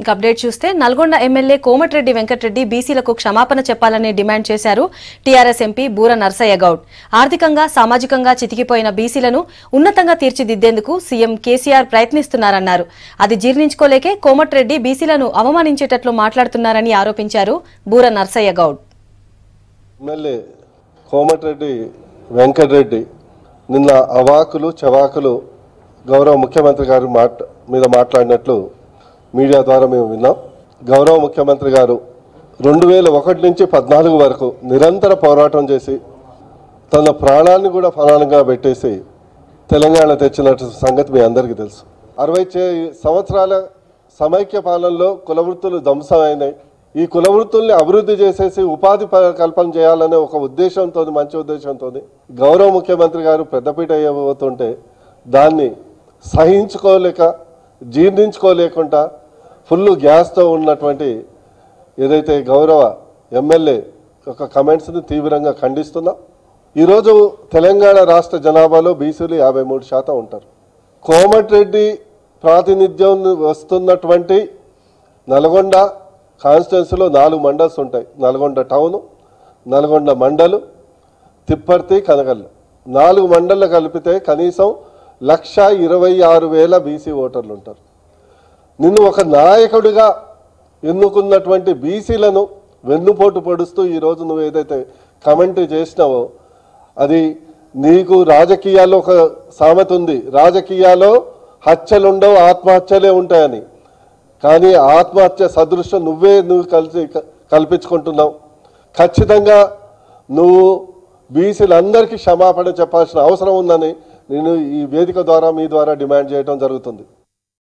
ఇక అప్డేట్ చూస్తే నల్గొండ ఎమ్మెల్యే కోమటిరెడ్డి వెంకటరెడ్డి బీసీలకు క్షమాపణ చెప్పాలని డిమాండ్ చేశారు టీఆర్ఎస్ ఎంపీ బూర నర్సయ్య గౌడ్. ఆర్థికంగా సామాజికంగా చితికిపోయిన బీసీలను ఉన్నతంగా తీర్చిదిద్దేందుకు సీఎం కేసీఆర్ ప్రయత్నిస్తున్నారన్నారు. అది జీర్ణించుకోలేకే కోమటిరెడ్డి బీసీలను అవమానించేటట్లు మాట్లాడుతున్నారని ఆరోపించారు బూర నర్సయ్య గౌడ్. ఎమ్మెల్యే కోమటిరెడ్డి వెంకటరెడ్డి నిన్న అవాకులు చవాకులు గౌరవ ముఖ్యమంత్రి గారు మీద మాట్లాడినట్లు మీడియా ద్వారా మేము విన్నాం. గౌరవ ముఖ్యమంత్రి గారు 2001 నుంచి 14 వరకు నిరంతర పోరాటం చేసి తన ప్రాణాన్ని కూడా ఫలానంగా పెట్టేసి తెలంగాణ తెచ్చినట్టు సంగతి మీ అందరికీ తెలుసు. 60 సంవత్సరాల సమైక్య పాలనలో కులవృత్తులు ధ్వంసమైనాయి. ఈ కులవృత్తుల్ని అభివృద్ధి చేసేసి ఉపాధి కల్పన చేయాలనే ఒక ఉద్దేశంతో, మంచి ఉద్దేశంతో గౌరవ ముఖ్యమంత్రి గారు పెద్దపీట వేయబోతుంటే దాన్ని సహించుకోలేక జీర్ణించుకోలేకుండా ఫుల్ గ్యాస్తో ఉన్నటువంటి ఏదైతే గౌరవ ఎమ్మెల్యే ఒక కమెంట్స్ని తీవ్రంగా ఖండిస్తున్నాం. ఈరోజు తెలంగాణ రాష్ట్ర జనాభాలో బీసీలు 53% ఉంటారు. కోమటిరెడ్డి ప్రాతినిధ్యం వస్తున్నటువంటి నల్గొండ కాన్స్టిట్యున్సీలో 4 మండల్స్ ఉంటాయి. నల్గొండ టౌను, నల్గొండ మండలు, తిప్పర్తి, కనగల్లు 4 మండళ్ళు కలిపితే కనీసం 1,26,000 బీసీ ఓటర్లు ఉంటారు. నిన్ను ఒక నాయకుడిగా ఎన్నుకున్నటువంటి బీసీలను వెన్నుపోటు పొడుస్తూ ఈరోజు నువ్వు ఏదైతే కామెంటరీ చేసినావో అది నీకు రాజకీయాల్లో ఒక సామెత ఉంది, రాజకీయాల్లో హత్యలుండవు ఆత్మహత్యలే ఉంటాయని. కానీ ఆత్మహత్య సదృశ్యం నువ్వు కల్పించుకుంటున్నావు. ఖచ్చితంగా నువ్వు బీసీలందరికీ క్షమాపణ చెప్పాల్సిన అవసరం ఉందని నేను ఈ వేదిక ద్వారా మీ ద్వారా డిమాండ్ చేయడం జరుగుతుంది.